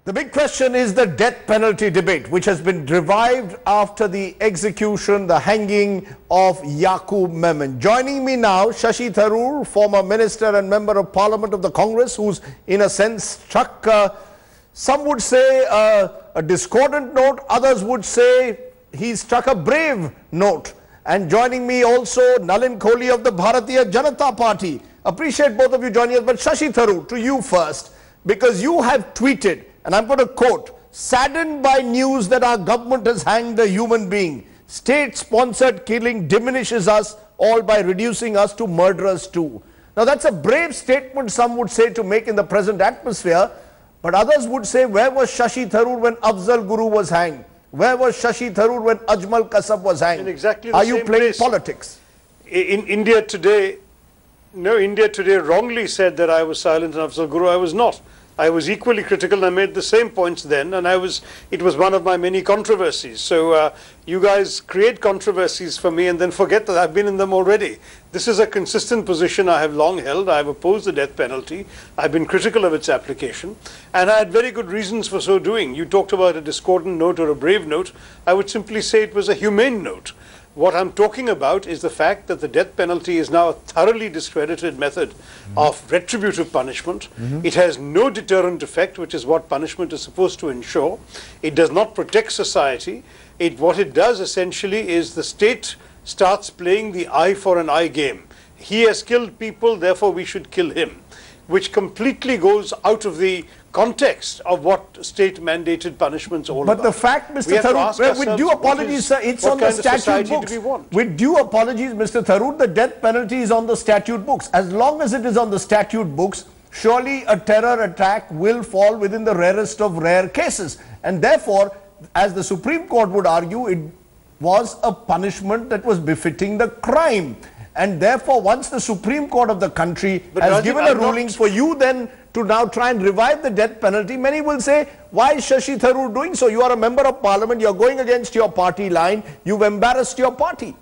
The big question is the death penalty debate, which has been revived after the execution, the hanging of Yakub Memon. Joining me now, Shashi Tharoor, former minister and member of parliament of the Congress, who's in a sense struck, some would say a discordant note, others would say he struck a brave note. And joining me also, Nalin Kohli of the Bharatiya Janata Party. Appreciate both of you joining us, but Shashi Tharoor, to you first, because you have tweeted, and I'm going to quote, "Saddened by news that our government has hanged a human being. State-sponsored killing diminishes us all by reducing us to murderers too." Now that's a brave statement, some would say, to make in the present atmosphere, but others would say, where was Shashi Tharoor when Afzal Guru was hanged? Where was Shashi Tharoor when Ajmal Kasab was hanged? In exactly the Are same you playing place. politics? In India today, India today wrongly said that I was silent and Afzal Guru. I was not. I was equally critical and I made the same points then, and it was one of my many controversies. So you guys create controversies for me and then forget that I've been in them already. This is a consistent position I have long held. I have opposed the death penalty. I've been critical of its application, and I had very good reasons for so doing. You talked about a discordant note or a brave note. I would simply say it was a humane note. What I'm talking about is the fact that the death penalty is now a thoroughly discredited method of retributive punishment. It has no deterrent effect, which is what punishment is supposed to ensure. It does not protect society. What it does essentially is the state starts playing the eye for an eye game. He has killed people, therefore we should kill him, which completely goes out of the context of what state-mandated punishments all about. But the fact, Mr. Tharoor, with due apologies, sir, it's on the statute books. With due apologies, Mr. Tharoor, the death penalty is on the statute books. As long as it is on the statute books, surely a terror attack will fall within the rarest of rare cases. And therefore, as the Supreme Court would argue, it was a punishment that was befitting the crime. And therefore, once the Supreme Court of the country has given a ruling for you then to now try and revive the death penalty, many will say, why is Shashi Tharoor doing so? You are a member of parliament, you are going against your party line, you've embarrassed your party.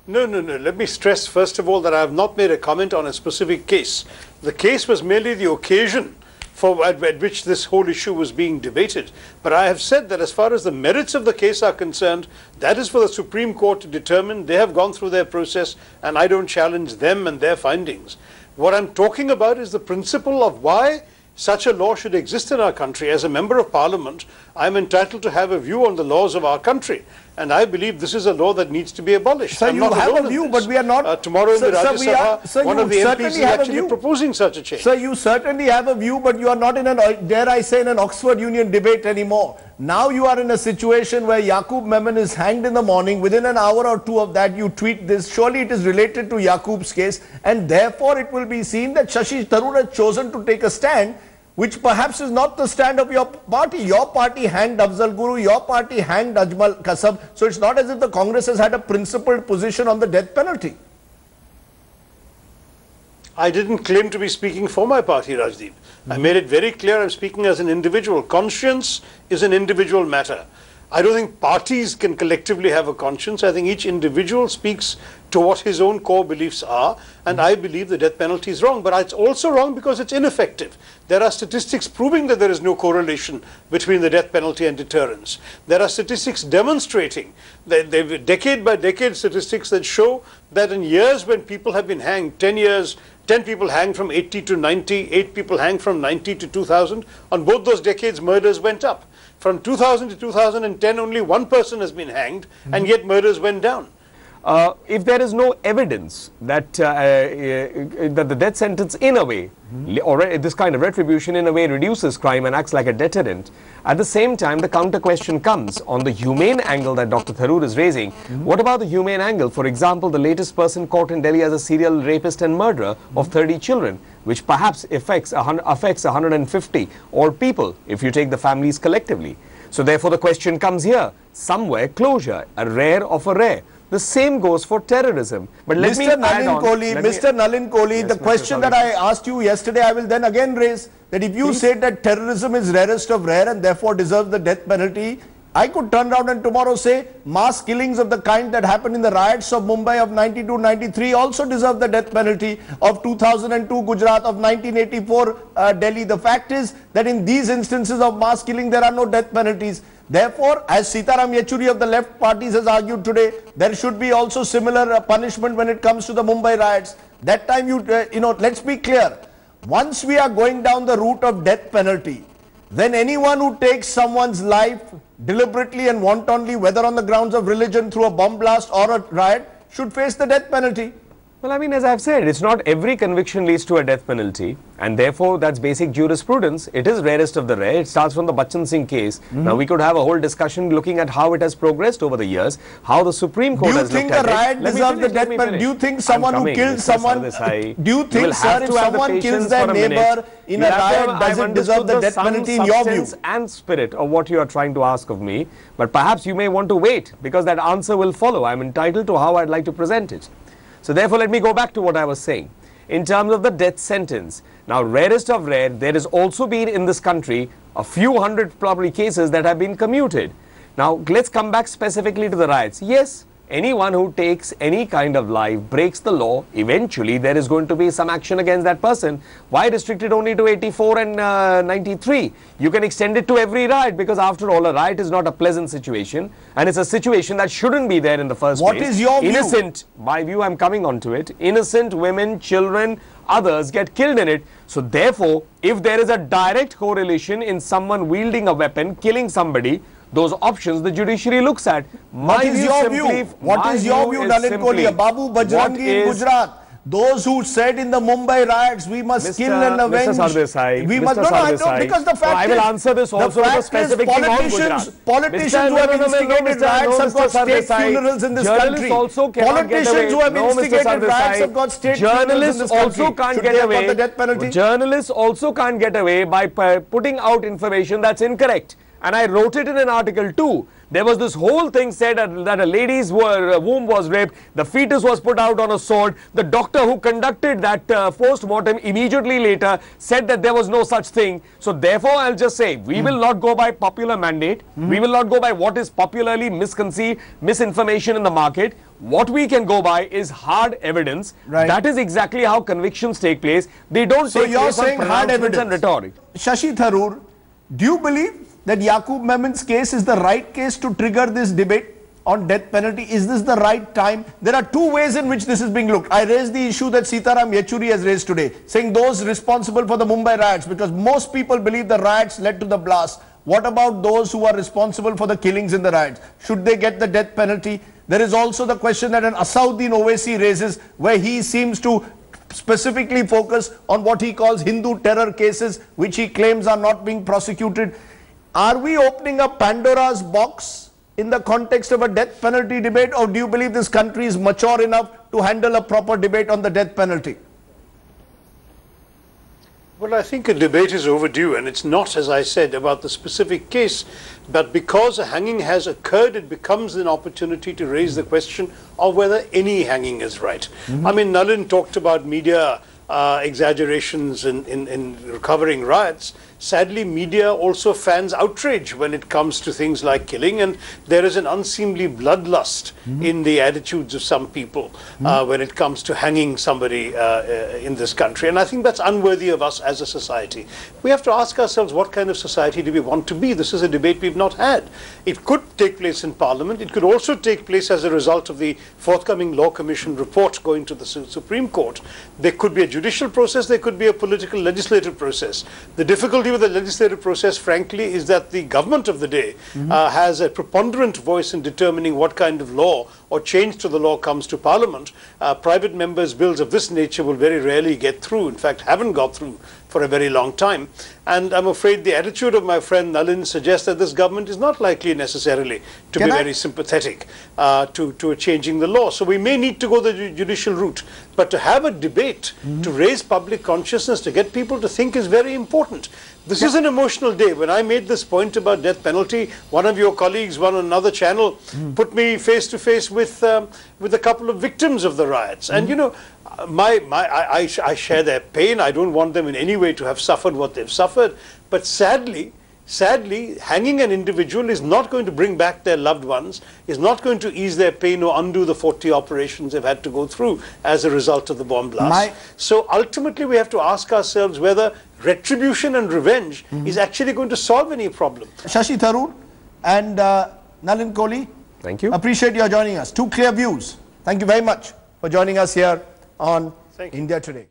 No. Let me stress, first of all, that I have not made a comment on a specific case. The case was merely the occasion at which this whole issue was being debated. But I have said that as far as the merits of the case are concerned, that is for the Supreme Court to determine. They have gone through their process, and I don't challenge them and their findings. What I'm talking about is the principle of why such a law should exist in our country. As a member of parliament, I'm entitled to have a view on the laws of our country. And I believe this is a law that needs to be abolished. Sir, you have a view, but we are not... tomorrow in the Rajya Sabha, one of the MPs is actually proposing such a change. Sir, you certainly have a view, but you are not in an, dare I say, in an Oxford Union debate anymore. Now you are in a situation where Yakub Memon is hanged in the morning. Within an hour or two of that, you tweet this. Surely it is related to Yakub's case, and therefore it will be seen that Shashi Tharoor has chosen to take a stand, which perhaps is not the stand of your party. Your party hanged Afzal Guru, your party hanged Ajmal Kasab. So it's not as if the Congress has had a principled position on the death penalty. I didn't claim to be speaking for my party, Rajdeep. I made it very clear I'm speaking as an individual. Conscience is an individual matter. I don't think parties can collectively have a conscience. I think each individual speaks to what his own core beliefs are, and I believe the death penalty is wrong. But it's also wrong because it's ineffective. There are statistics proving that there is no correlation between the death penalty and deterrence. There are statistics demonstrating, decade by decade statistics that show that in years when people have been hanged, 10 years, 10 people hanged from 80 to 90, 8 people hanged from 90 to 2000, on both those decades murders went up. From 2000 to 2010, only one person has been hanged, and yet murders went down. If there is no evidence that that the death sentence in a way, or this kind of retribution in a way reduces crime and acts like a deterrent, at the same time the counter question comes on the humane angle that Dr. Tharoor is raising. What about the humane angle? For example, the latest person caught in Delhi as a serial rapist and murderer of 30 children, which perhaps affects 150 or people if you take the families collectively. So therefore the question comes here, somewhere closure, a rare of a rare. The same goes for terrorism. But let me add on. Mr. Nalin Kohli, yes, the question that I asked you yesterday, I will then again raise that if you say that terrorism is rarest of rare and therefore deserves the death penalty, I could turn around and tomorrow say mass killings of the kind that happened in the riots of Mumbai of 92-93 also deserve the death penalty, of 2002 Gujarat, of 1984 Delhi. The fact is that in these instances of mass killing there are no death penalties. Therefore, as Sitaram Yechuri of the left parties has argued today, there should be also similar punishment when it comes to the Mumbai riots. That time let's be clear. Once we are going down the route of death penalty, then anyone who takes someone's life deliberately and wantonly, whether on the grounds of religion, through a bomb blast or a riot, should face the death penalty. Well, I mean, as I've said, it's not every conviction leads to a death penalty, and therefore that's basic jurisprudence. It is rarest of the rare. It starts from the Bachchan Singh case. Now, we could have a whole discussion looking at how it has progressed over the years, how the Supreme Court has looked at it. Do you think a riot deserves the death penalty? Do you think someone who kills someone, do you think, sir, if someone kills their neighbor in a riot, does it deserve the death penalty in your view? And spirit of what you are trying to ask of me, but perhaps you may want to wait, because that answer will follow. I'm entitled to how I'd like to present it. So therefore, let me go back to what I was saying. In terms of the death sentence, now rarest of rare, there has also been in this country a few hundred probably cases that have been commuted. Now, let's come back specifically to the riots. Yes, anyone who takes any kind of life, breaks the law, eventually there is going to be some action against that person. Why restrict it only to 84 and 93? You can extend it to every riot, because after all, a riot is not a pleasant situation, and it's a situation that shouldn't be there in the first place. What is your view? Innocent, my view, I'm coming on to it, innocent women, children, others get killed in it. So therefore, if there is a direct correlation in someone wielding a weapon, killing somebody, those options the judiciary looks at. What is your view? What is your view, Nalin Kolia? Babu Bajrangi in Gujarat. Those who said in the Mumbai riots, we must kill and avenge. We must not, because the fact I will answer this also with a specific thing on Gujarat. Politicians who have instigated riots have got state funerals in this country. Politicians who have instigated riots have got state funerals in this country. Journalists also can't get away. Journalists also can't get away by putting out information that's incorrect. And I wrote it in an article too. There was this whole thing said that a lady's womb was raped, the fetus was put out on a sword. The doctor who conducted that post-mortem immediately later said that there was no such thing. So therefore, I'll just say, we will not go by popular mandate. We will not go by what is popularly misconceived, misinformation in the market. What we can go by is hard evidence. Right. That is exactly how convictions take place. They don't take place on pronouncements and rhetoric. Shashi Tharoor, do you believe that Yakub Memon's case is the right case to trigger this debate on death penalty? Is this the right time? There are two ways in which this is being looked. I raised the issue that Sitaram Yechuri has raised today, saying those responsible for the Mumbai riots, because most people believe the riots led to the blast. What about those who are responsible for the killings in the riots? Should they get the death penalty? There is also the question that an Asauddin Owaisi raises, where he seems to specifically focus on what he calls Hindu terror cases, which he claims are not being prosecuted. Are we opening up Pandora's box in the context of a death penalty debate, or do you believe this country is mature enough to handle a proper debate on the death penalty? Well, I think a debate is overdue, and it's not, as I said, about the specific case, but because a hanging has occurred, it becomes an opportunity to raise the question of whether any hanging is right. I mean, Nalin talked about media exaggerations in recovering riots. Sadly, media also fans outrage when it comes to things like killing, and there is an unseemly bloodlust in the attitudes of some people when it comes to hanging somebody in this country. And I think that's unworthy of us as a society. We have to ask ourselves, what kind of society do we want to be? This is a debate we've not had. It could take place in Parliament. It could also take place as a result of the forthcoming Law Commission report going to the Supreme Court. There could be a judicial process, there could be a political legislative process. The difficulty with the legislative process, frankly, is that the government of the day has a preponderant voice in determining what kind of law or change to the law comes to Parliament. Private members' bills of this nature will very rarely get through, in fact haven't got through for a very long time. And I'm afraid the attitude of my friend Nalin suggests that this government is not likely necessarily to be very sympathetic to changing the law. So we may need to go the judicial route. But to have a debate, to raise public consciousness, to get people to think is very important. This is an emotional day. When I made this point about death penalty, one of your colleagues on another channel put me face to face with a couple of victims of the riots. And you know, I share their pain. I don't want them in any way to have suffered what they've suffered. But sadly, sadly, hanging an individual is not going to bring back their loved ones, is not going to ease their pain or undo the 40 operations they've had to go through as a result of the bomb blast. So ultimately we have to ask ourselves whether retribution and revenge is actually going to solve any problem. Shashi Tharoor and Nalin Kohli, thank you. Appreciate your joining us. Two clear views. Thank you very much for joining us here on India Today.